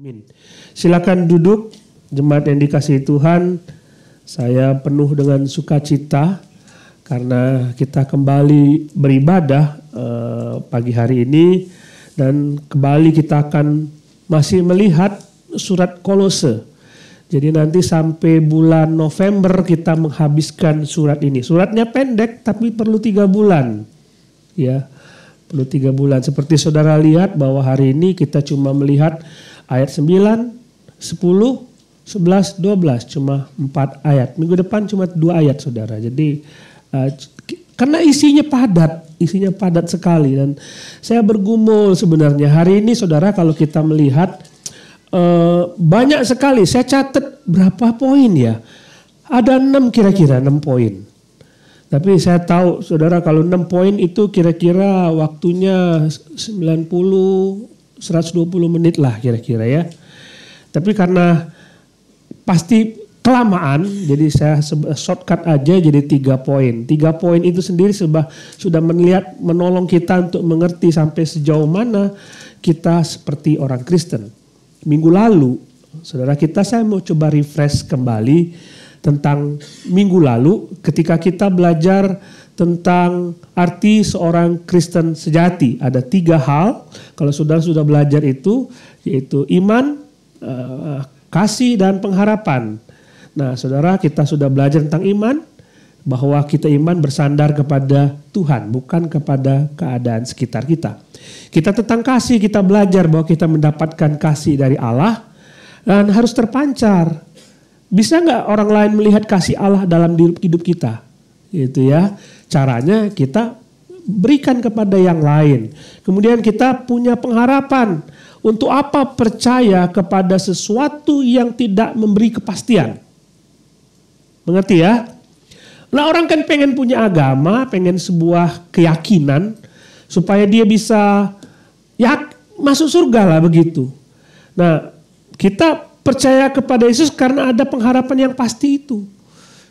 Amin. Silakan duduk, jemaat yang dikasihi Tuhan. Saya penuh dengan sukacita karena kita kembali beribadah pagi hari ini dan kembali kita akan masih melihat surat Kolose. Jadi nanti sampai bulan November kita menghabiskan surat ini. Suratnya pendek tapi perlu 3 bulan. Ya, perlu 3 bulan. Seperti saudara lihat bahwa hari ini kita cuma melihat ayat 9, 10, 11, 12. Cuma 4 ayat. Minggu depan cuma 2 ayat saudara. Jadi karena isinya padat sekali. Dan saya bergumul sebenarnya. Hari ini saudara kalau kita melihat banyak sekali. Saya catat berapa poin ya. Ada 6 kira-kira 6 poin. Tapi saya tahu saudara kalau 6 poin itu kira-kira waktunya 90 120 menit lah kira-kira ya. Tapi karena pasti kelamaan jadi saya shortcut aja jadi 3 poin. 3 poin itu sendiri sudah menolong kita untuk mengerti sampai sejauh mana kita seperti orang Kristen. Minggu lalu saudara saya mau coba refresh kembali tentang minggu lalu ketika kita belajar tentang arti seorang Kristen sejati. Ada 3 hal kalau saudara sudah belajar itu, yaitu iman, kasih dan pengharapan. Nah saudara kita sudah belajar tentang iman, bahwa kita iman bersandar kepada Tuhan bukan kepada keadaan sekitar kita. Kita tentang kasih, kita belajar bahwa kita mendapatkan kasih dari Allah dan harus terpancar. Bisa nggak orang lain melihat kasih Allah dalam hidup kita? Itu ya. Caranya kita berikan kepada yang lain. Kemudian kita punya pengharapan. Untuk apa percaya kepada sesuatu yang tidak memberi kepastian? Mengerti ya? Nah orang kan pengen punya agama, pengen sebuah keyakinan supaya dia bisa masuk surga lah begitu. Nah kita percaya kepada Yesus karena ada pengharapan yang pasti itu.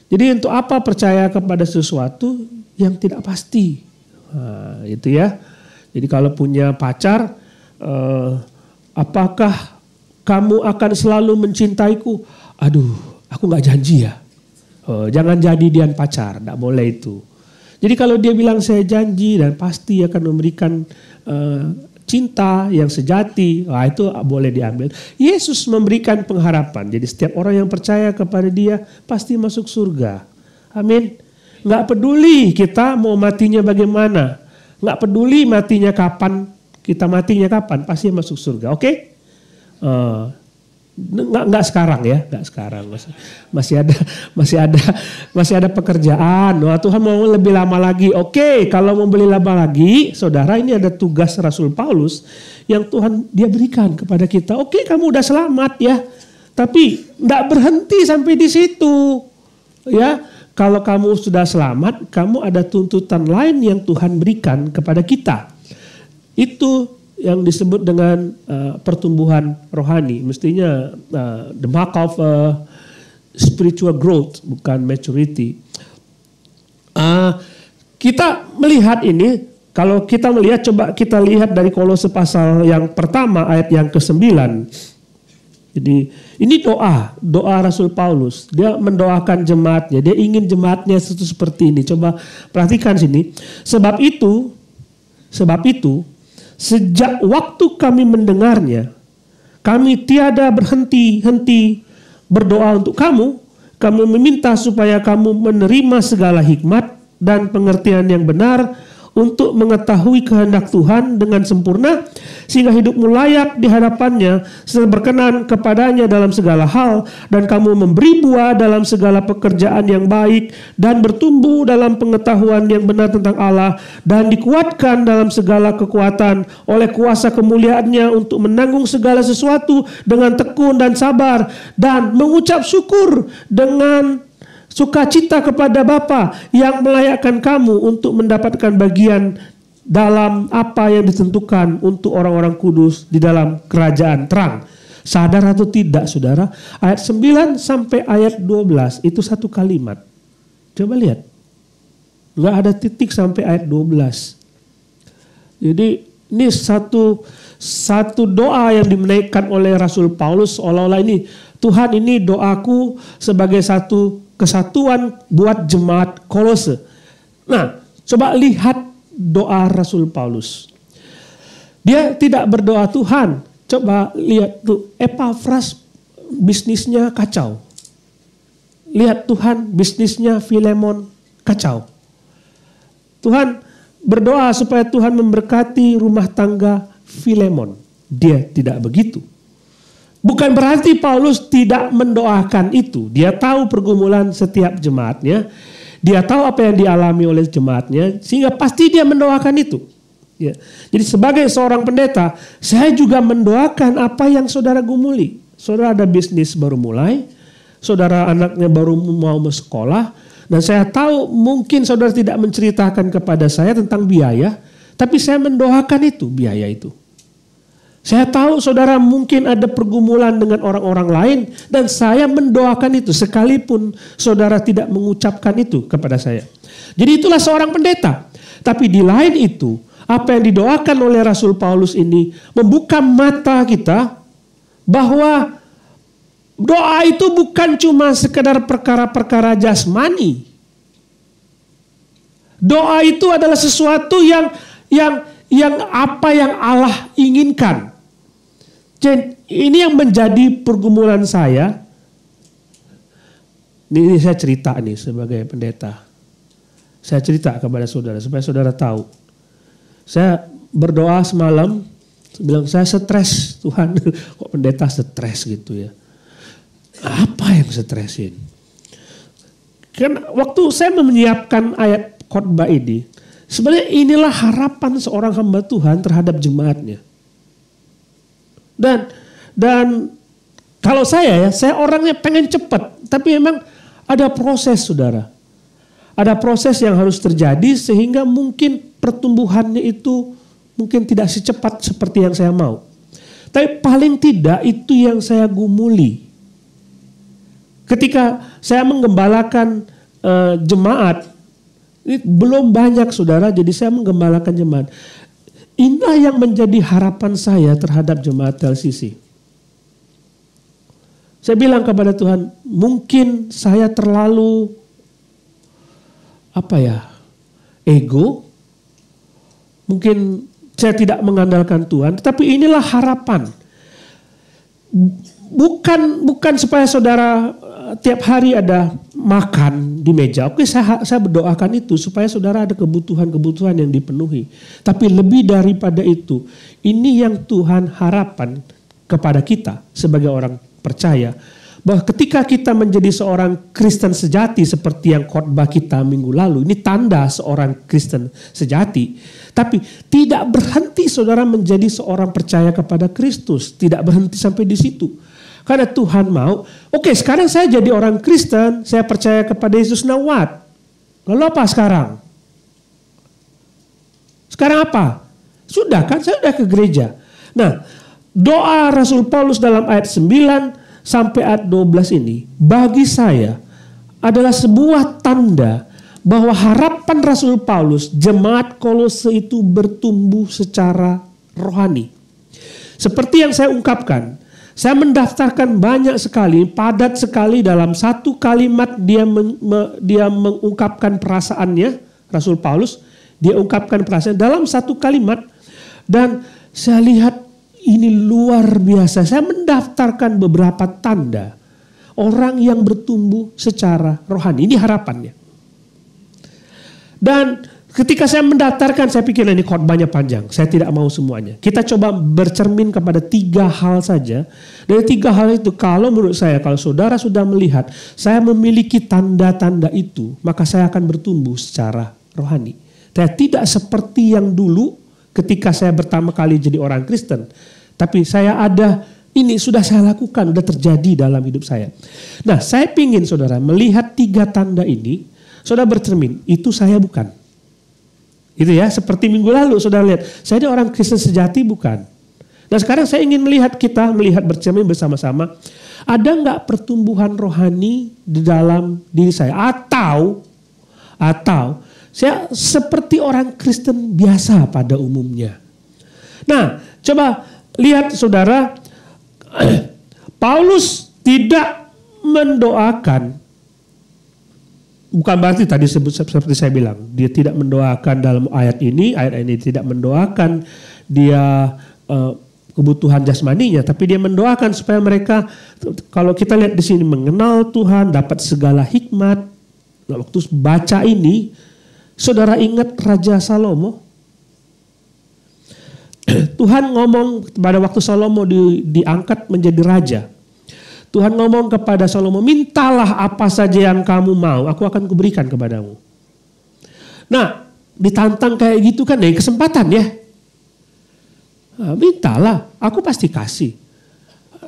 Jadi untuk apa percaya kepada sesuatu yang tidak pasti? Nah, itu ya. Jadi kalau punya pacar, apakah kamu akan selalu mencintaiku? Aduh, aku gak janji ya. Jangan jadian pacar, gak boleh itu. Jadi kalau dia bilang saya janji dan pasti akan memberikan cinta yang sejati, itu boleh diambil. Yesus memberikan pengharapan. Jadi setiap orang yang percaya kepada dia pasti masuk surga. Amin. Nggak peduli kita mau matinya bagaimana. Nggak peduli matinya kapan, kita matinya kapan, pasti masuk surga. Oke? Nggak sekarang ya, nggak sekarang. Masih ada pekerjaan. Wah, Tuhan mau lebih lama lagi. Oke, kalau mau beli lama lagi, saudara ini ada tugas Rasul Paulus yang Tuhan dia berikan kepada kita. Oke, kamu udah selamat ya, tapi nggak berhenti sampai di situ. Ya, kalau kamu sudah selamat, kamu ada tuntutan lain yang Tuhan berikan kepada kita. Itu yang disebut dengan pertumbuhan rohani. Mestinya the mark of spiritual growth, bukan maturity. Kita melihat ini, kalau kita melihat, coba kita lihat dari Kolose pasal yang pertama ayat yang ke-9. Jadi ini doa Rasul Paulus. Dia mendoakan jemaatnya, dia ingin jemaatnya seperti ini. Coba perhatikan sini. Sebab itu sejak waktu kami mendengarnya, kami tiada berhenti-henti berdoa untuk kamu. Kami meminta supaya kamu menerima segala hikmat dan pengertian yang benar untuk mengetahui kehendak Tuhan dengan sempurna, sehingga hidupmu layak di hadapannya, serta berkenan kepadanya dalam segala hal, dan kamu memberi buah dalam segala pekerjaan yang baik, dan bertumbuh dalam pengetahuan yang benar tentang Allah, dan dikuatkan dalam segala kekuatan oleh kuasa kemuliaannya untuk menanggung segala sesuatu dengan tekun dan sabar, dan mengucap syukur dengan sukacita kepada Bapa yang melayakkan kamu untuk mendapatkan bagian dalam apa yang ditentukan untuk orang-orang kudus di dalam kerajaan terang. Sadar atau tidak saudara, ayat 9 sampai ayat 12 itu satu kalimat. Coba lihat. Gak ada titik sampai ayat 12. Jadi Ini satu doa yang dimenaikkan oleh Rasul Paulus, seolah-olah ini, Tuhan, ini doaku sebagai satu kesatuan buat jemaat Kolose. Nah, coba lihat doa Rasul Paulus. Dia tidak berdoa, Tuhan, coba lihat tuh, Epafras bisnisnya kacau. Lihat Tuhan, bisnisnya Filemon kacau. Tuhan, berdoa supaya Tuhan memberkati rumah tangga Filemon. Dia tidak begitu. Bukan berarti Paulus tidak mendoakan itu. Dia tahu pergumulan setiap jemaatnya. Dia tahu apa yang dialami oleh jemaatnya. Sehingga pasti dia mendoakan itu. Ya. Jadi sebagai seorang pendeta, saya juga mendoakan apa yang saudara gumuli. Saudara ada bisnis baru mulai. Saudara anaknya baru mau sekolah. Dan saya tahu mungkin saudara tidak menceritakan kepada saya tentang biaya. Tapi saya mendoakan itu, biaya itu. Saya tahu saudara mungkin ada pergumulan dengan orang-orang lain dan saya mendoakan itu sekalipun saudara tidak mengucapkan itu kepada saya. Jadi itulah seorang pendeta. Tapi di lain itu, apa yang didoakan oleh Rasul Paulus ini membuka mata kita bahwa doa itu bukan cuma sekedar perkara-perkara jasmani. Doa itu adalah sesuatu yang apa yang Allah inginkan. Jadi ini yang menjadi pergumulan saya. Ini saya cerita nih sebagai pendeta. Saya cerita kepada saudara supaya saudara tahu. Saya berdoa semalam, bilang saya stres, Tuhan, kok pendeta stres gitu ya. Apa yang stresin? Kan waktu saya menyiapkan ayat khotbah ini, sebenarnya inilah harapan seorang hamba Tuhan terhadap jemaatnya. Dan kalau saya orangnya pengen cepat, tapi memang ada proses, saudara. Ada proses yang harus terjadi sehingga mungkin pertumbuhannya itu mungkin tidak secepat seperti yang saya mau. Tapi paling tidak itu yang saya gumuli. Ketika saya menggembalakan jemaat, ini belum banyak saudara, jadi saya menggembalakan jemaat. Inilah yang menjadi harapan saya terhadap jemaat LCC. Saya bilang kepada Tuhan, mungkin saya terlalu ego. Mungkin saya tidak mengandalkan Tuhan, tetapi inilah harapan. Bukan supaya saudara tiap hari ada makan di meja. Oke, saya berdoakan itu supaya saudara ada kebutuhan-kebutuhan yang dipenuhi. Tapi lebih daripada itu, ini yang Tuhan harapan kepada kita sebagai orang percaya. Bahwa ketika kita menjadi seorang Kristen sejati seperti yang khotbah kita minggu lalu. Ini tanda seorang Kristen sejati. Tapi tidak berhenti saudara menjadi seorang percaya kepada Kristus. Tidak berhenti sampai di situ. Karena Tuhan mau, oke, sekarang saya jadi orang Kristen, saya percaya kepada Yesus, now what? Lalu apa sekarang? Sekarang apa? Sudah kan, saya sudah ke gereja. Nah, doa Rasul Paulus dalam ayat 9 sampai ayat 12 ini, bagi saya adalah sebuah tanda bahwa harapan Rasul Paulus, jemaat Kolose itu bertumbuh secara rohani. Seperti yang saya ungkapkan, saya mendaftarkan banyak sekali, padat sekali dalam satu kalimat dia mengungkapkan perasaannya, Rasul Paulus, dia ungkapkan perasaan dalam satu kalimat dan saya lihat ini luar biasa. Saya mendaftarkan beberapa tanda orang yang bertumbuh secara rohani. Ini harapannya. Dan ketika saya mendaftarkan, saya pikir ini khotbahnya panjang. Saya tidak mau semuanya. Kita coba bercermin kepada 3 hal saja. Dari 3 hal itu, kalau menurut saya, kalau saudara sudah melihat, saya memiliki tanda-tanda itu, maka saya akan bertumbuh secara rohani. Saya tidak seperti yang dulu ketika saya pertama kali jadi orang Kristen. Tapi saya ada, ini sudah saya lakukan, sudah terjadi dalam hidup saya. Nah, saya ingin saudara melihat 3 tanda ini, saudara bercermin, itu saya bukan. Itu ya, seperti minggu lalu saudara lihat, saya ini orang Kristen sejati bukan. Dan sekarang saya ingin melihat bercermin bersama-sama, ada nggak pertumbuhan rohani di dalam diri saya? Atau saya seperti orang Kristen biasa pada umumnya. Nah, coba lihat saudara, Paulus tidak mendoakan, bukan berarti tadi seperti saya bilang, dia tidak mendoakan dalam ayat ini tidak mendoakan dia kebutuhan jasmaninya, tapi dia mendoakan supaya mereka, kalau kita lihat di sini, mengenal Tuhan, dapat segala hikmat. Nah, waktu baca ini, saudara ingat Raja Salomo? Tuhan ngomong pada waktu Salomo diangkat menjadi raja. Tuhan ngomong kepada Salomo, mintalah apa saja yang kamu mau, aku akan kuberikan kepadamu. Nah, ditantang kayak gitu kan, kesempatan ya. Nah, mintalah, aku pasti kasih.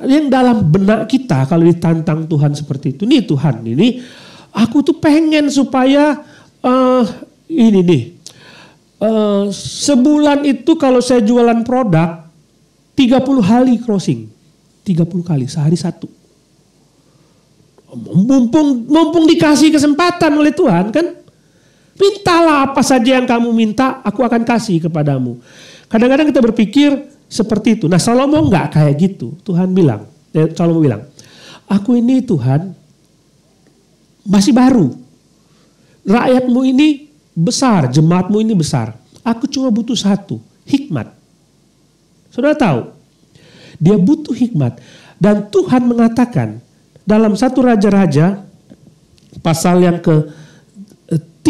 Yang dalam benak kita kalau ditantang Tuhan seperti itu, nih Tuhan, ini aku tuh pengen supaya ini nih. Sebulan itu kalau saya jualan produk 30 kali closing. 30 kali sehari satu. Mumpung dikasih kesempatan oleh Tuhan kan. Mintalah apa saja yang kamu minta, aku akan kasih kepadamu. Kadang-kadang kita berpikir seperti itu. Nah, Salomo enggak kayak gitu. Salomo bilang, aku ini Tuhan masih baru. Rakyatmu ini besar, jemaatmu ini besar. Aku cuma butuh satu, hikmat. Saudara tahu, dia butuh hikmat. Dan Tuhan mengatakan dalam 1 Raja-Raja pasal yang ke-3.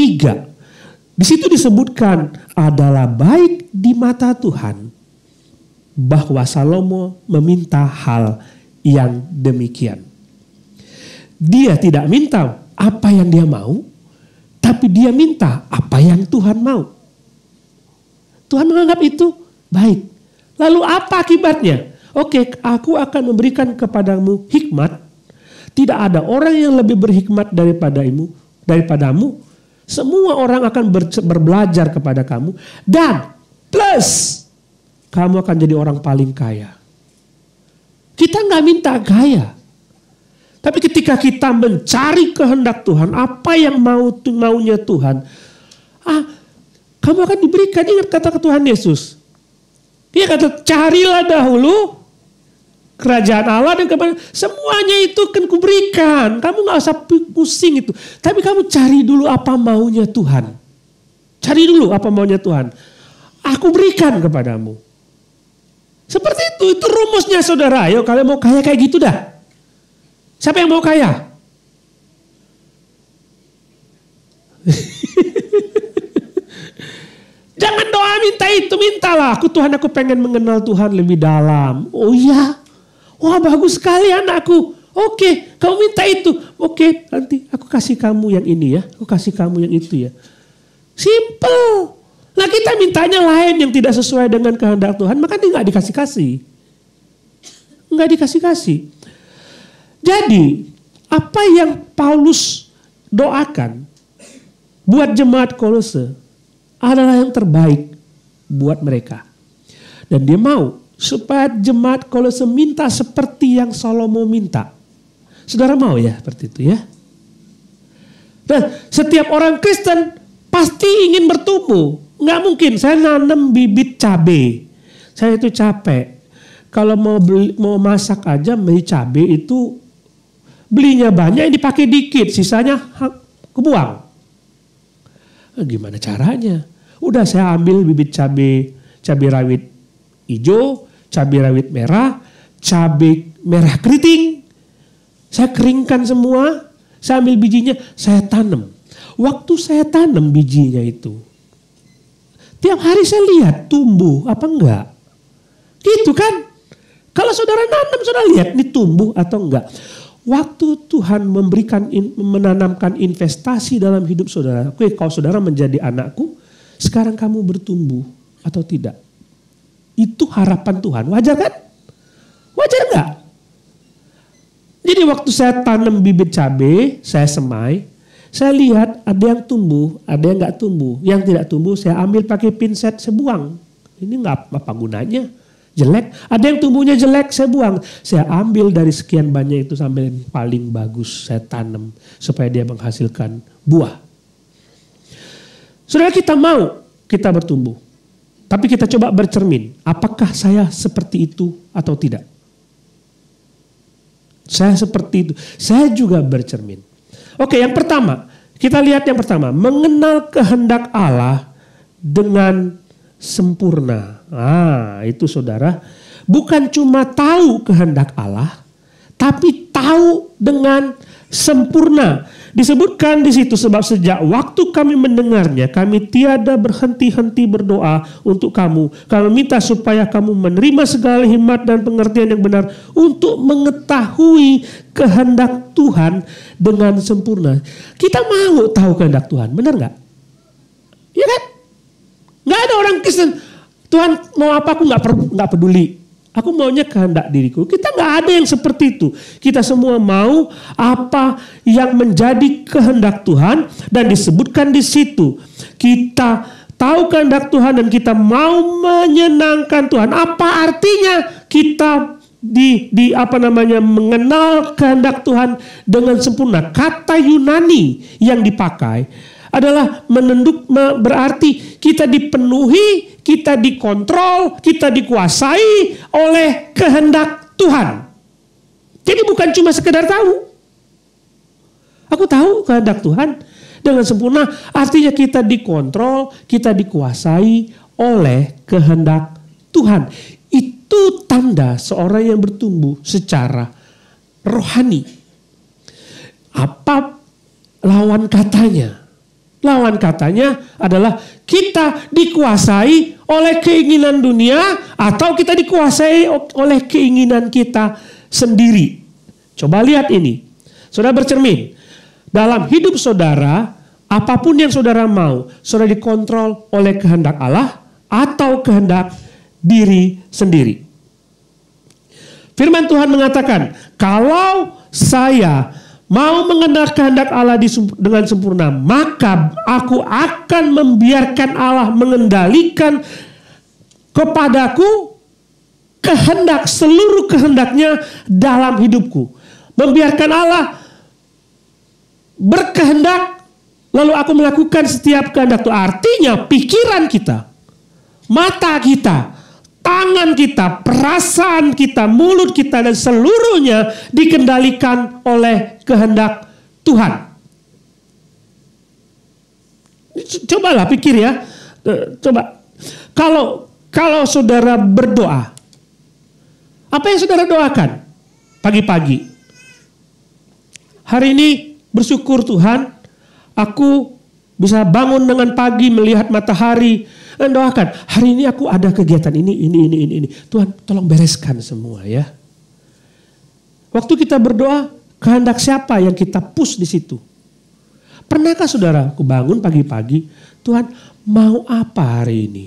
Di situ disebutkan adalah baik di mata Tuhan bahwa Salomo meminta hal yang demikian. Dia tidak minta apa yang dia mau, tapi dia minta apa yang Tuhan mau. Tuhan menganggap itu baik. Lalu apa akibatnya? Oke, aku akan memberikan kepadamu hikmat. Tidak ada orang yang lebih berhikmat daripadamu. Semua orang akan berbelajar kepada kamu. Dan plus, kamu akan jadi orang paling kaya. Kita nggak minta kaya. Tapi ketika kita mencari kehendak Tuhan, apa yang maunya Tuhan, kamu akan diberikan. Ingat kata Tuhan Yesus. Dia kata, carilah dahulu kerajaan Allah dan semuanya itu akan kuberikan. Kamu gak usah pusing itu. Tapi kamu cari dulu apa maunya Tuhan. Cari dulu apa maunya Tuhan. Aku berikan kepadamu. Seperti itu rumusnya saudara. Ayo kalian mau kaya kayak gitu dah. Siapa yang mau kaya? Jangan doa minta itu, mintalah. Tuhan aku pengen mengenal Tuhan lebih dalam. Oh iya, wah bagus sekali anakku. Oke, kamu minta itu. Oke, nanti aku kasih kamu yang ini ya. Aku kasih kamu yang itu ya. Simple. Nah kita mintanya lain yang tidak sesuai dengan kehendak Tuhan. Maka dia gak dikasih-kasih. Gak dikasih-kasih. Jadi apa yang Paulus doakan buat jemaat Kolose adalah yang terbaik buat mereka. Dan dia mau supaya jemaat Kolose minta seperti yang Salomo minta. Saudara mau ya seperti itu ya. Dan setiap orang Kristen pasti ingin bertumbuh. Nggak mungkin saya nanam bibit cabai. Saya itu capek. Kalau mau masak aja beli cabai itu belinya banyak yang dipakai dikit, sisanya kebuang. Gimana caranya? Udah saya ambil bibit cabai rawit hijau, cabai rawit merah, cabai merah keriting. Saya keringkan semua, saya ambil bijinya, saya tanam. Waktu saya tanam bijinya itu, tiap hari saya lihat tumbuh apa enggak. Gitu kan? Kalau saudara nanam, saudara lihat ini tumbuh atau enggak. Waktu Tuhan menanamkan investasi dalam hidup saudara. Oke, kalau saudara menjadi anakku, sekarang kamu bertumbuh atau tidak? Itu harapan Tuhan. Wajar kan? Wajar enggak? Jadi waktu saya tanam bibit cabai, saya semai, saya lihat ada yang tumbuh, ada yang enggak tumbuh. Yang tidak tumbuh saya ambil pakai pinset, saya buang. Ini enggak apa gunanya. Jelek, ada yang tumbuhnya jelek, saya buang. Saya ambil dari sekian banyak itu sampai yang paling bagus, saya tanam supaya dia menghasilkan buah. Saudara kita mau kita bertumbuh. Tapi kita coba bercermin, apakah saya seperti itu atau tidak? Saya seperti itu, saya juga bercermin. Oke, yang pertama, kita lihat yang pertama, mengenal kehendak Allah dengan sempurna. Itu saudara, bukan cuma tahu kehendak Allah, tapi tahu dengan sempurna. Disebutkan di situ, sebab sejak waktu kami mendengarnya, kami tiada berhenti-henti berdoa untuk kamu. Kami minta supaya kamu menerima segala hikmat dan pengertian yang benar untuk mengetahui kehendak Tuhan dengan sempurna. Kita mau tahu kehendak Tuhan, benar nggak? Iya kan? Nggak ada orang Kristen, Tuhan mau apa aku nggak peduli. Aku maunya kehendak diriku. Kita nggak ada yang seperti itu. Kita semua mau apa yang menjadi kehendak Tuhan, dan disebutkan di situ. Kita tahu kehendak Tuhan dan kita mau menyenangkan Tuhan. Apa artinya kita mengenal kehendak Tuhan dengan sempurna? Kata Yunani yang dipakai adalah berarti kita dipenuhi, kita dikontrol, kita dikuasai oleh kehendak Tuhan. Jadi bukan cuma sekedar tahu. Aku tahu kehendak Tuhan dengan sempurna, artinya kita dikontrol, kita dikuasai oleh kehendak Tuhan. Itu tanda seorang yang bertumbuh secara rohani. Apa lawan katanya? Lawan katanya adalah kita dikuasai oleh keinginan dunia atau kita dikuasai oleh keinginan kita sendiri. Coba lihat ini. Saudara bercermin. Dalam hidup saudara, apapun yang saudara mau, saudara dikontrol oleh kehendak Allah atau kehendak diri sendiri. Firman Tuhan mengatakan, kalau saya mau mengenal kehendak Allah dengan sempurna, maka aku akan membiarkan Allah mengendalikan kepadaku seluruh kehendaknya dalam hidupku. Membiarkan Allah berkehendak, lalu aku melakukan setiap kehendak itu. Artinya pikiran kita, mata kita, tangan kita, perasaan kita, mulut kita, dan seluruhnya dikendalikan oleh kehendak Tuhan. Cobalah pikir ya. Coba. Kalau saudara berdoa, apa yang saudara doakan pagi-pagi? Hari ini bersyukur Tuhan, aku bisa bangun dengan pagi melihat matahari. Dan doakan, hari ini aku ada kegiatan ini. Tuhan tolong bereskan semua ya. Waktu kita berdoa, kehendak siapa yang kita push di situ? Pernahkah saudara, aku bangun pagi-pagi, Tuhan mau apa hari ini?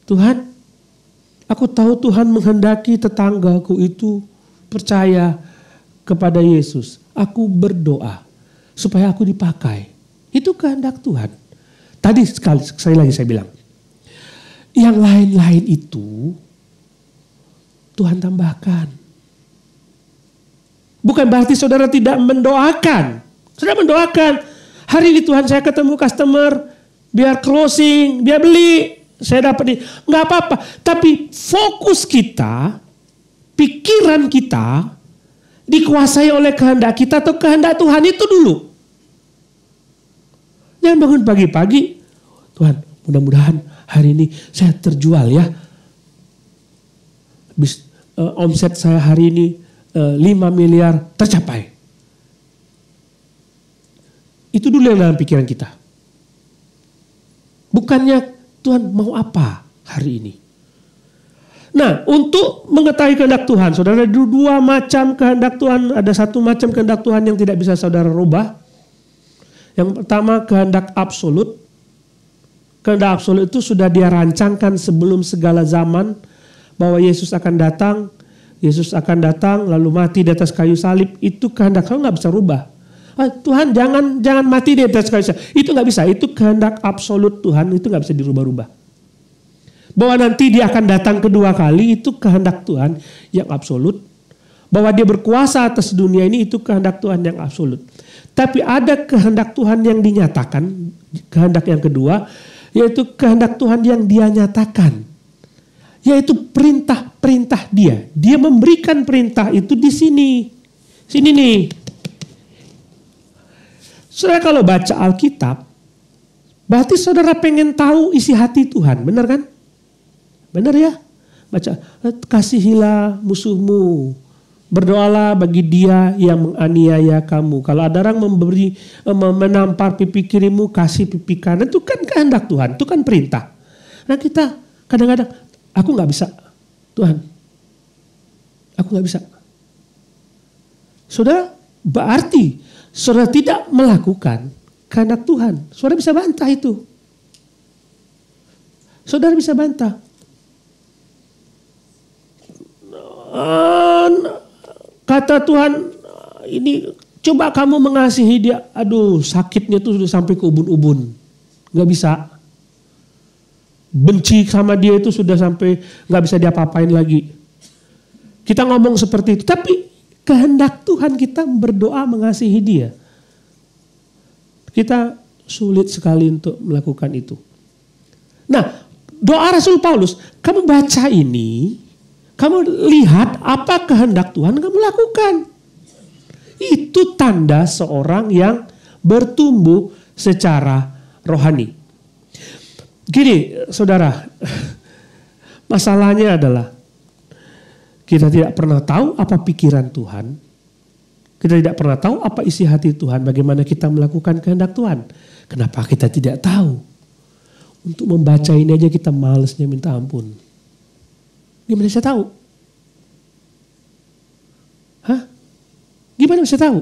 Tuhan, aku tahu Tuhan menghendaki tetanggaku itu percaya kepada Yesus. Aku berdoa supaya aku dipakai. Itu kehendak Tuhan. Tadi sekali lagi saya bilang, yang lain-lain itu Tuhan tambahkan. Bukan berarti saudara tidak mendoakan. Saudara mendoakan, hari ini Tuhan saya ketemu customer, biar closing, biar beli, saya dapat ini. Nggak apa-apa. Tapi fokus kita, pikiran kita dikuasai oleh kehendak kita atau kehendak Tuhan itu dulu. Jangan bangun pagi-pagi, Tuhan mudah-mudahan hari ini saya terjual ya. Omset saya hari ini 5 miliar tercapai. Itu dulu yang dalam pikiran kita. Bukannya Tuhan mau apa hari ini. Nah, untuk mengetahui kehendak Tuhan, saudara, ada 2 macam kehendak Tuhan. Ada 1 macam kehendak Tuhan yang tidak bisa saudara rubah. Yang pertama, kehendak absolut. Kehendak absolut itu sudah dia rancangkan sebelum segala zaman, bahwa Yesus akan datang lalu mati di atas kayu salib. Itu kehendak, kamu nggak bisa rubah. Tuhan jangan mati di atas kayu salib. Itu nggak bisa. Itu kehendak absolut Tuhan, itu nggak bisa dirubah-rubah. Bahwa nanti dia akan datang kedua kali, itu kehendak Tuhan yang absolut. Bahwa dia berkuasa atas dunia ini, itu kehendak Tuhan yang absolut. Tapi ada kehendak Tuhan yang dinyatakan, kehendak yang kedua, yaitu kehendak Tuhan yang dia nyatakan. Yaitu perintah-perintah dia. Dia memberikan perintah itu di sini. Sini nih. Saudara kalau baca Alkitab, berarti saudara pengen tahu isi hati Tuhan. Benar kan? Benar ya? Baca, kasihilah musuhmu. Berdoalah bagi dia yang menganiaya kamu. Kalau ada orang menampar pipi kirimu, kasih pipi kanan. Itu kan kehendak Tuhan, itu kan perintah. Nah kita kadang-kadang, aku gak bisa. Tuhan, aku gak bisa. Saudara, berarti saudara tidak melakukan kehendak Tuhan. Saudara bisa bantah itu. Saudara bisa bantah. Kata Tuhan, ini coba kamu mengasihi dia. Aduh, sakitnya tuh sudah sampai ke ubun-ubun. Gak bisa. Benci sama dia itu sudah sampai gak bisa diapa-apain lagi. Kita ngomong seperti itu. Tapi kehendak Tuhan kita berdoa mengasihi dia. Kita sulit sekali untuk melakukan itu. Nah, doa Rasul Paulus, kamu baca ini, kamu lihat apa kehendak Tuhan kamu lakukan. Itu tanda seorang yang bertumbuh secara rohani. Gini saudara, masalahnya adalah kita tidak pernah tahu apa pikiran Tuhan. Kita tidak pernah tahu apa isi hati Tuhan, bagaimana kita melakukan kehendak Tuhan. Kenapa kita tidak tahu? Untuk membaca ini aja kita malesnya minta ampun. Gimana bisa tahu? Hah? Gimana bisa tahu?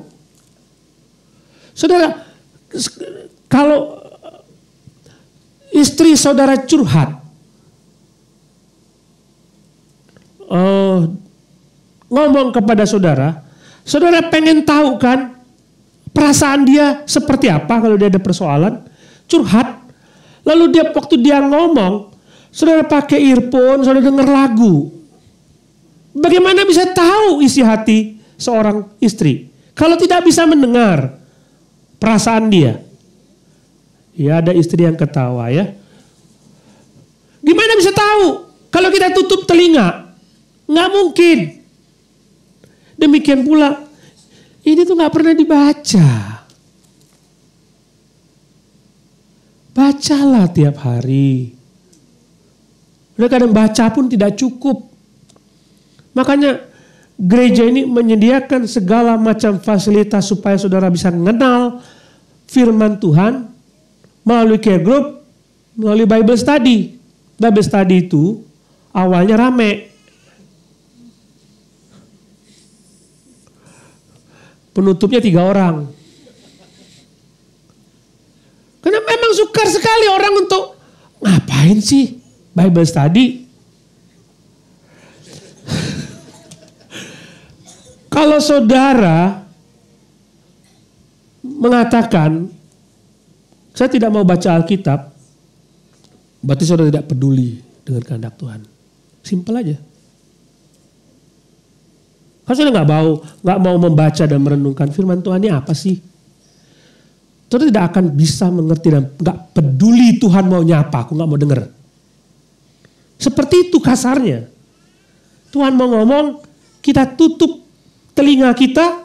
Saudara, kalau istri saudara curhat, ngomong kepada saudara, saudara pengen tahu kan perasaan dia seperti apa kalau dia ada persoalan, curhat. Lalu dia waktu dia ngomong, saudara pakai earphone, saudara dengar lagu. Bagaimana bisa tahu isi hati seorang istri kalau tidak bisa mendengar perasaan dia? Ya ada istri yang ketawa ya. Gimana bisa tahu kalau kita tutup telinga? Nggak mungkin. Demikian pula ini tuh nggak pernah dibaca. Bacalah tiap hari. Udah kadang baca pun tidak cukup. Makanya gereja ini menyediakan segala macam fasilitas supaya saudara bisa mengenal firman Tuhan melalui care group, melalui Bible study. Bible study itu awalnya rame. Penutupnya 3 orang. Karena memang sukar sekali orang untuk ngapain sih Bible study? Kalau saudara mengatakan, saya tidak mau baca Alkitab, berarti saudara tidak peduli dengan kehendak Tuhan. Simpel aja. Kalau saudara nggak mau membaca dan merenungkan firman Tuhan ini apa sih? Saudara tidak akan bisa mengerti dan nggak peduli Tuhan maunya apa. Aku nggak mau dengar. Seperti itu kasarnya. Tuhan mau ngomong, kita tutup telinga kita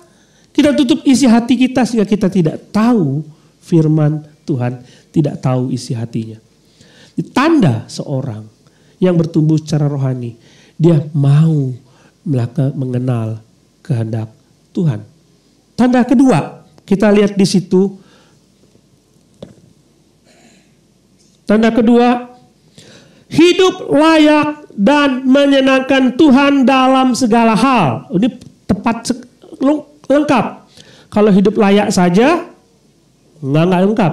tutup isi hati kita sehingga kita tidak tahu firman Tuhan, tidak tahu isi hatinya. Tanda seorang yang bertumbuh secara rohani, dia mau mengenal kehendak Tuhan. Tanda kedua, kita lihat di situ. Tanda kedua, hidup layak dan menyenangkan Tuhan dalam segala hal. Ini tepat lengkap. Kalau hidup layak saja, nggak lengkap.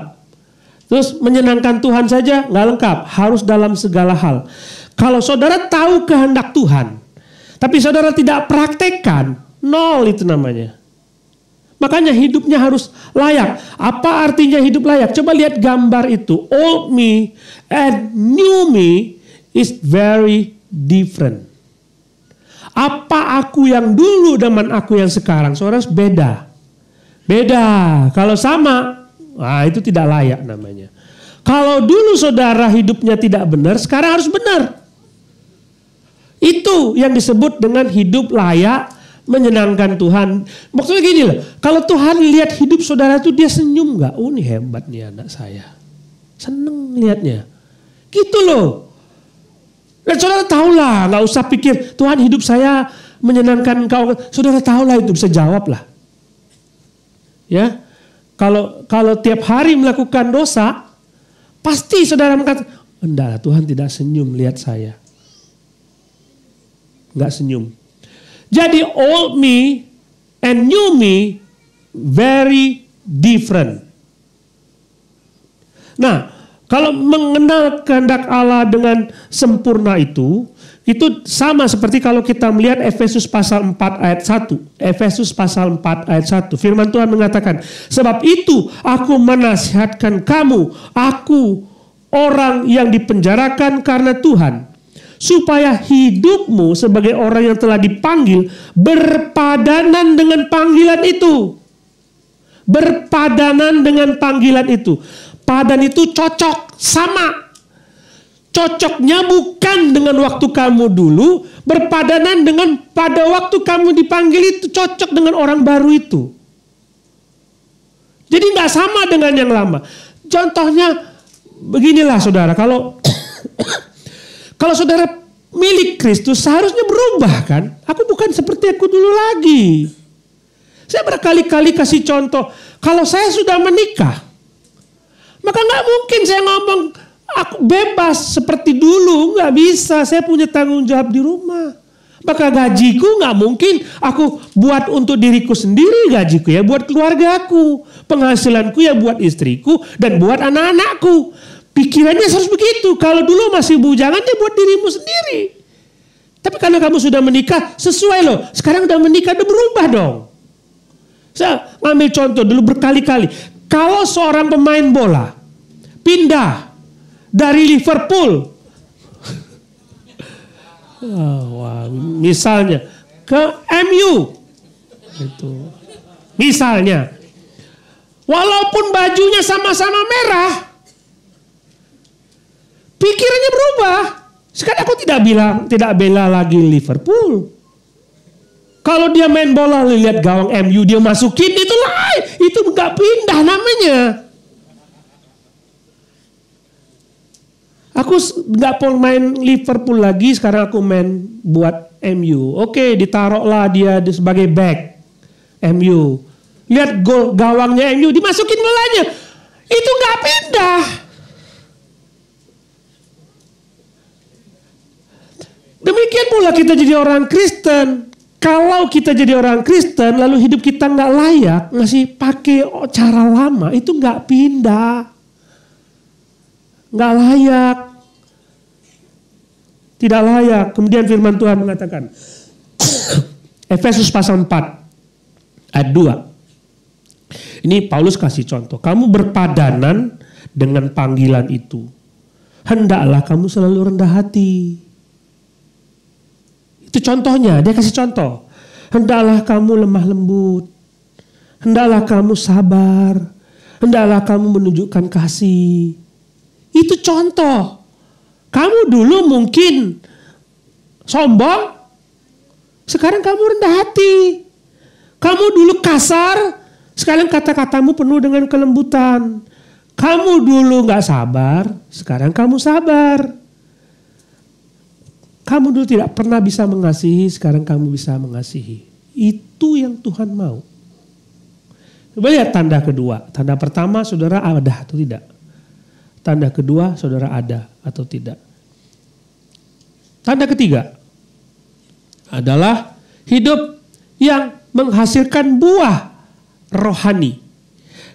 Terus menyenangkan Tuhan saja, nggak lengkap. Harus dalam segala hal. Kalau saudara tahu kehendak Tuhan, tapi saudara tidak praktekkan, nol itu namanya. Makanya hidupnya harus layak. Apa artinya hidup layak? Coba lihat gambar itu. Old me and new me is very different. Apa aku yang dulu dengan aku yang sekarang, saudara, beda. Beda. Kalau sama, itu tidak layak namanya. Kalau dulu saudara hidupnya tidak benar, sekarang harus benar. Itu yang disebut dengan hidup layak, menyenangkan Tuhan. Maksudnya gini loh, kalau Tuhan lihat hidup saudara itu dia senyum gak? Oh ini hebat nih anak saya. Seneng lihatnya. Gitu loh. Dan saudara tahulah, gak usah pikir Tuhan hidup saya menyenangkan engkau. Saudara tahulah itu, bisa jawab lah. Ya, kalau tiap hari melakukan dosa, pasti saudara mengatakan, enggak, Tuhan tidak senyum lihat saya. Enggak senyum. Jadi old me and new me very different. Nah, kalau mengenal kehendak Allah dengan sempurna itu sama seperti kalau kita melihat Efesus pasal 4 ayat 1. Efesus pasal 4 ayat 1. Firman Tuhan mengatakan, sebab itu aku menasihatkan kamu, aku orang yang dipenjarakan karena Tuhan, supaya hidupmu sebagai orang yang telah dipanggil berpadanan dengan panggilan itu. Berpadanan dengan panggilan itu. Padan itu cocok, sama. Cocoknya bukan dengan waktu kamu dulu, berpadanan dengan pada waktu kamu dipanggil itu, cocok dengan orang baru itu. Jadi nggak sama dengan yang lama. Contohnya beginilah saudara, kalau saudara milik Kristus seharusnya berubah kan? Aku bukan seperti aku dulu lagi. Saya berkali-kali kasih contoh, kalau saya sudah menikah, maka nggak mungkin saya ngomong aku bebas seperti dulu, nggak bisa. Saya punya tanggung jawab di rumah. Maka gajiku nggak mungkin aku buat untuk diriku sendiri, gajiku ya buat keluargaku, penghasilanku ya buat istriku dan buat anak-anakku. Pikirannya harus begitu. Kalau dulu masih bujangan ya buat dirimu sendiri. Tapi karena kamu sudah menikah, sesuai loh. Sekarang udah menikah, udah berubah dong. Saya ngambil contoh dulu berkali-kali. Kalau seorang pemain bola pindah dari Liverpool, misalnya ke MU, itu misalnya, walaupun bajunya sama-sama merah, pikirannya berubah. Sekarang aku tidak bela lagi Liverpool. Kalau dia main bola lihat gawang MU dia masukin, itu nggak pindah namanya. Aku nggak mau main Liverpool lagi, sekarang aku main buat MU. Oke, ditaruhlah dia sebagai back MU. Lihat gol gawangnya MU, dimasukin bolanya. Itu nggak pindah. Demikian pula kita jadi orang Kristen. Kalau kita jadi orang Kristen, lalu hidup kita nggak layak, masih pakai cara lama, itu nggak pindah. Nggak layak. Tidak layak. Kemudian firman Tuhan mengatakan, Efesus pasal 4 ayat 2. Ini Paulus kasih contoh. Kamu berpadanan dengan panggilan itu. Hendaklah kamu selalu rendah hati. Itu contohnya, dia kasih contoh. Hendaklah kamu lemah lembut. Hendaklah kamu sabar. Hendaklah kamu menunjukkan kasih. Itu contoh. Kamu dulu mungkin sombong, sekarang kamu rendah hati. Kamu dulu kasar, sekarang kata-katamu penuh dengan kelembutan. Kamu dulu gak sabar, sekarang kamu sabar. Kamu dulu tidak pernah bisa mengasihi, sekarang kamu bisa mengasihi. Itu yang Tuhan mau. Coba lihat tanda kedua. Tanda pertama, saudara ada atau tidak? Tanda kedua, saudara ada atau tidak? Tanda ketiga adalah hidup yang menghasilkan buah rohani.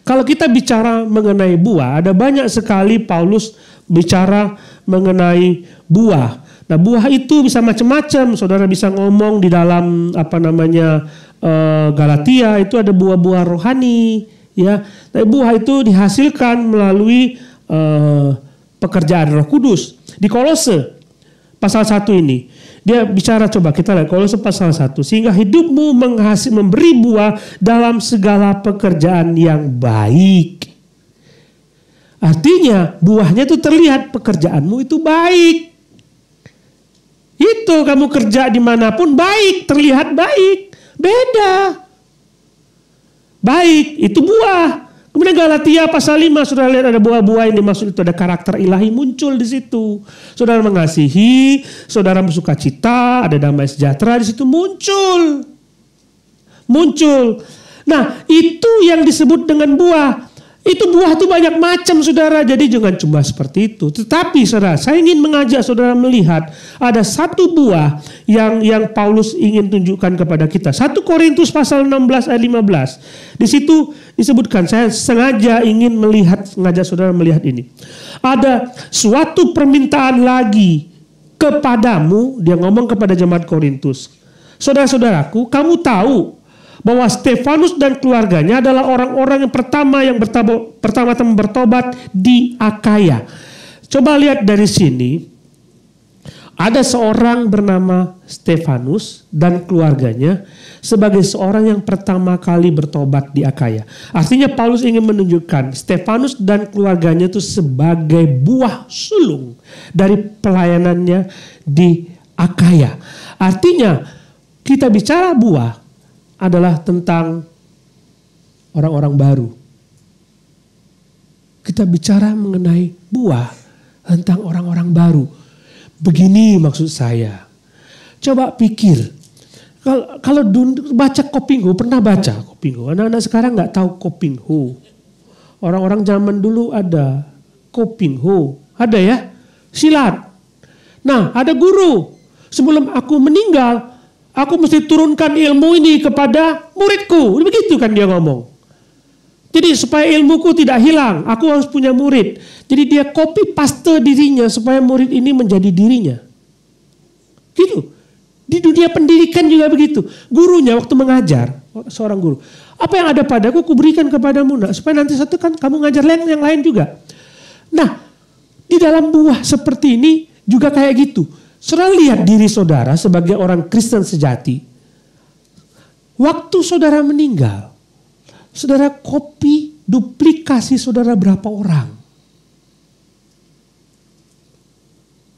Kalau kita bicara mengenai buah, ada banyak sekali Paulus bicara mengenai buah. Nah, buah itu bisa macam-macam. Saudara bisa ngomong di dalam Galatia itu ada buah-buah rohani, ya. Nah, buah itu dihasilkan melalui pekerjaan Roh Kudus. Di Kolose pasal 1 ini. Dia bicara, coba kita lihat Kolose pasal 1. Sehingga hidupmu memberi buah dalam segala pekerjaan yang baik. Artinya buahnya itu terlihat, pekerjaanmu itu baik. Itu kamu kerja dimanapun baik, terlihat baik. Beda. Baik, itu buah. Kemudian Galatia pasal 5, saudara lihat ada buah-buah yang dimaksud itu, ada karakter ilahi muncul di situ. Saudara mengasihi, saudara bersuka cita, ada damai sejahtera di situ muncul. Muncul. Nah, itu yang disebut dengan buah. Itu buah itu banyak macam, saudara. Jadi jangan cuma seperti itu. Tetapi saudara, saya ingin mengajak saudara melihat ada satu buah yang Paulus ingin tunjukkan kepada kita. 1 Korintus pasal 16 ayat 15. Di situ disebutkan, saya sengaja ingin mengajak saudara melihat ini. Ada suatu permintaan lagi kepadamu, dia ngomong kepada jemaat Korintus. Saudara-saudaraku, kamu tahu bahwa Stefanus dan keluarganya adalah orang-orang yang pertama-tama bertobat di Akaya. Coba lihat dari sini, ada seorang bernama Stefanus dan keluarganya sebagai seorang yang pertama kali bertobat di Akaya. Artinya Paulus ingin menunjukkan Stefanus dan keluarganya itu sebagai buah sulung dari pelayanannya di Akaya. Artinya kita bicara buah adalah tentang orang-orang baru. Kita bicara mengenai buah tentang orang-orang baru. Begini maksud saya. Coba pikir. Kalau baca Kopingho, pernah baca Kopingho? Anak-anak sekarang nggak tahu Kopingho. Orang-orang zaman dulu ada Kopingho. Ada ya? Silat. Nah, ada guru. Sebelum aku meninggal, aku mesti turunkan ilmu ini kepada muridku. Begitu kan dia ngomong. Jadi supaya ilmuku tidak hilang, aku harus punya murid. Jadi dia copy paste dirinya supaya murid ini menjadi dirinya. Gitu. Di dunia pendidikan juga begitu. Gurunya waktu mengajar, seorang guru. Apa yang ada padaku, kuberikan kepadamu. Nah, supaya nanti satu kan kamu ngajar yang lain juga. Nah, di dalam buah seperti ini juga kayak gitu. Saudara lihat diri saudara sebagai orang Kristen sejati. Waktu saudara meninggal, saudara copy, duplikasi saudara berapa orang?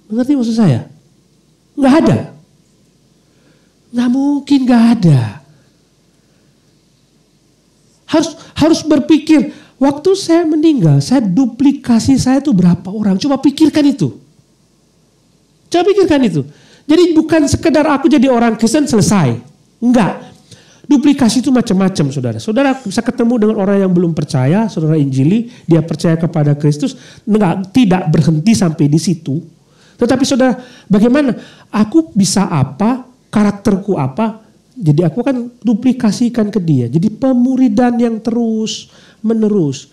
Mengerti maksud saya? Nggak ada. Nggak mungkin nggak ada. Harus berpikir, waktu saya meninggal, saya duplikasi saya itu berapa orang? Coba pikirkan itu. Coba pikirkan itu. Jadi bukan sekedar aku jadi orang Kristen selesai. Enggak. Duplikasi itu macam-macam, saudara. Saudara bisa ketemu dengan orang yang belum percaya, saudara injili, dia percaya kepada Kristus, tidak berhenti sampai di situ. Tetapi saudara, bagaimana? Aku bisa apa? Karakterku apa? Jadi aku akan duplikasikan ke dia. Jadi pemuridan yang terus menerus.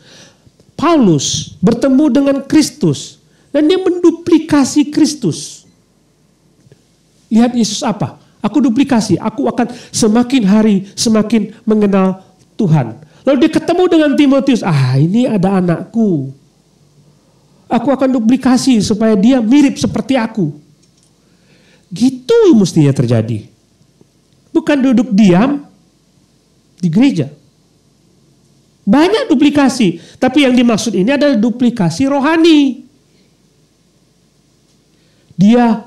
Paulus bertemu dengan Kristus dan dia menduplikasi Kristus. Lihat Yesus apa? Aku duplikasi. Aku akan semakin hari semakin mengenal Tuhan. Lalu dia ketemu dengan Timotius. Ini ada anakku. Aku akan duplikasi supaya dia mirip seperti aku. Gitu mestinya terjadi. Bukan duduk diam di gereja. Banyak duplikasi. Tapi yang dimaksud ini adalah duplikasi rohani.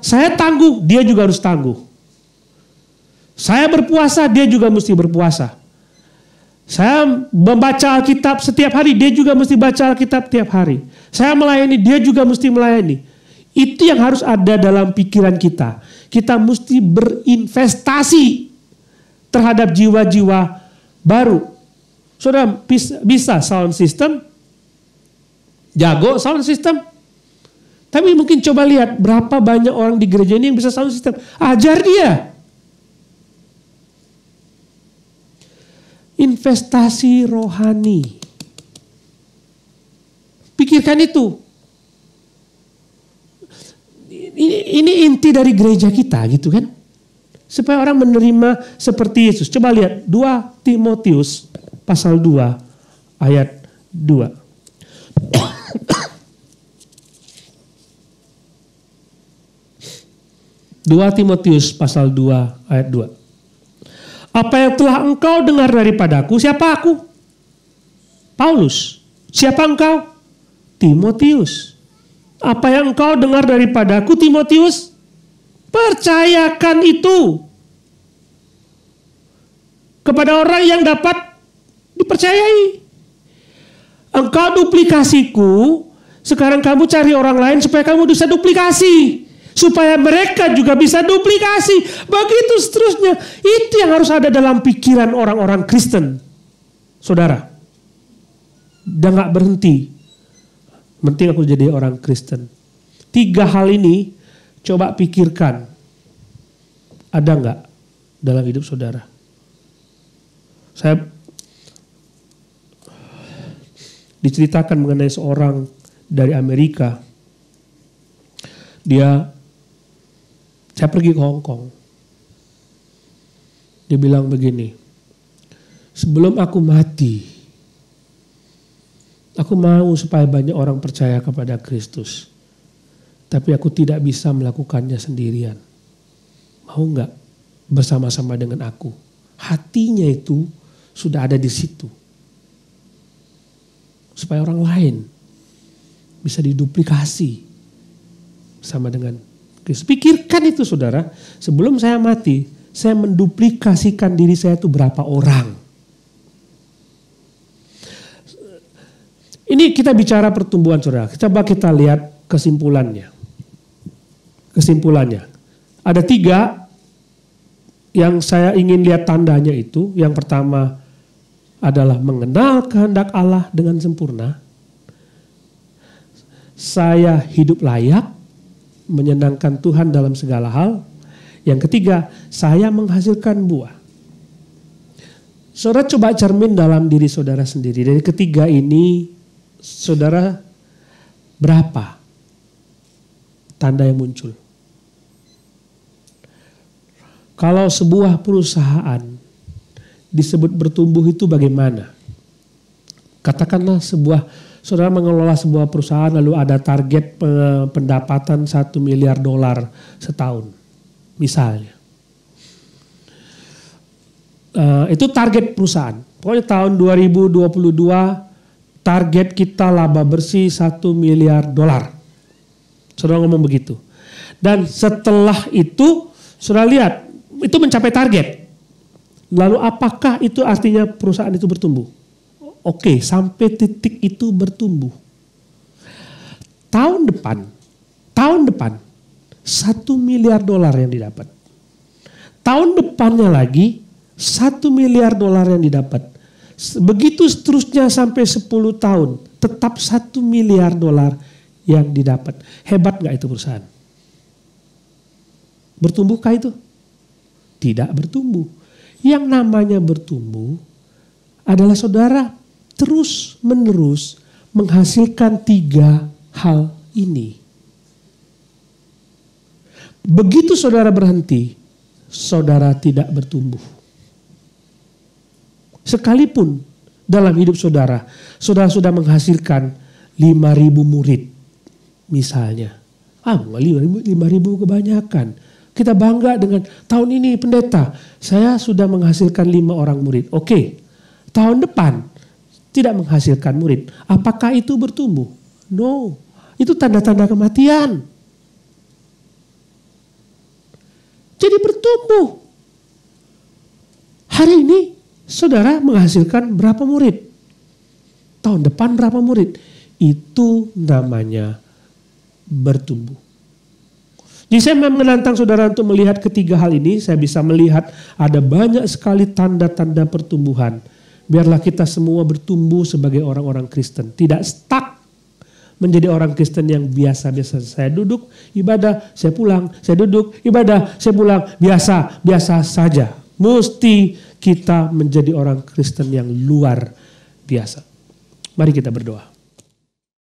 Saya tangguh, dia juga harus tangguh. Saya berpuasa, dia juga mesti berpuasa. Saya membaca Alkitab setiap hari, dia juga mesti baca Alkitab setiap hari. Saya melayani, dia juga mesti melayani. Itu yang harus ada dalam pikiran kita. Kita mesti berinvestasi terhadap jiwa-jiwa baru. Saudara bisa sound system, jago sound system. Tapi mungkin coba lihat berapa banyak orang di gereja ini yang bisa sound system. Ajar dia. Investasi rohani. Pikirkan itu. Ini inti dari gereja kita gitu kan. Supaya orang menerima seperti Yesus. Coba lihat 2 Timotius pasal 2 ayat 2. 2 Timotius pasal 2 ayat 2. Apa yang telah engkau dengar daripadaku, siapa aku? Paulus. Siapa engkau? Timotius. Apa yang engkau dengar daripadaku, Timotius? Percayakan itu kepada orang yang dapat dipercayai. Engkau duplikasiku, sekarang kamu cari orang lain supaya kamu bisa duplikasi. Supaya mereka juga bisa duplikasi. Begitu seterusnya. Itu yang harus ada dalam pikiran orang-orang Kristen. Saudara. Dan gak berhenti. Penting aku jadi orang Kristen. 3 hal ini coba pikirkan. Ada gak dalam hidup saudara? Saya diceritakan mengenai seorang dari Amerika. Saya pergi ke Hong Kong. Dia bilang begini, sebelum aku mati, aku mau supaya banyak orang percaya kepada Kristus. Tapi aku tidak bisa melakukannya sendirian. Mau nggak bersama-sama dengan aku? Hatinya itu sudah ada di situ. Supaya orang lain bisa diduplikasi sama dengan Kristus. Pikirkan itu saudara, sebelum saya mati, saya menduplikasikan diri saya itu berapa orang. Ini kita bicara pertumbuhan saudara. Coba kita lihat kesimpulannya. Ada 3 yang saya ingin lihat tandanya itu. Yang pertama adalah mengenal kehendak Allah dengan sempurna. Saya hidup layak, menyenangkan Tuhan dalam segala hal. Yang ketiga, saya menghasilkan buah. Saudara coba cermin dalam diri saudara sendiri. Dari ketiga ini, saudara berapa tanda yang muncul? Kalau sebuah perusahaan disebut bertumbuh itu bagaimana? Katakanlah saudara mengelola sebuah perusahaan lalu ada target pendapatan $1 miliar setahun. Misalnya. Itu target perusahaan. Pokoknya tahun 2022 target kita laba bersih $1 miliar. Saudara ngomong begitu. Dan setelah itu saudara lihat itu mencapai target. Lalu apakah itu artinya perusahaan itu bertumbuh? Oke, sampai titik itu bertumbuh. Tahun depan $1 miliar yang didapat. Tahun depannya lagi $1 miliar yang didapat. Begitu seterusnya sampai 10 tahun, tetap $1 miliar yang didapat. Hebat gak itu perusahaan? Bertumbuhkah itu? Tidak bertumbuh. Yang namanya bertumbuh adalah saudara terus menerus menghasilkan 3 hal ini. Begitu saudara berhenti, saudara tidak bertumbuh. Sekalipun dalam hidup saudara sudah menghasilkan 5.000 murid misalnya. 5.000 kebanyakan. Kita bangga dengan tahun ini pendeta, saya sudah menghasilkan 5 orang murid. Oke, tahun depan tidak menghasilkan murid. Apakah itu bertumbuh? No, itu tanda-tanda kematian. Jadi bertumbuh. Hari ini saudara menghasilkan berapa murid? Tahun depan berapa murid? Itu namanya bertumbuh. Jadi saya menantang saudara untuk melihat ketiga hal ini. Saya bisa melihat ada banyak sekali tanda-tanda pertumbuhan. Biarlah kita semua bertumbuh sebagai orang-orang Kristen. Tidak stuck menjadi orang Kristen yang biasa-biasa. Saya duduk, ibadah, saya pulang. Saya duduk, ibadah, saya pulang. Biasa saja. Mesti kita menjadi orang Kristen yang luar biasa. Mari kita berdoa.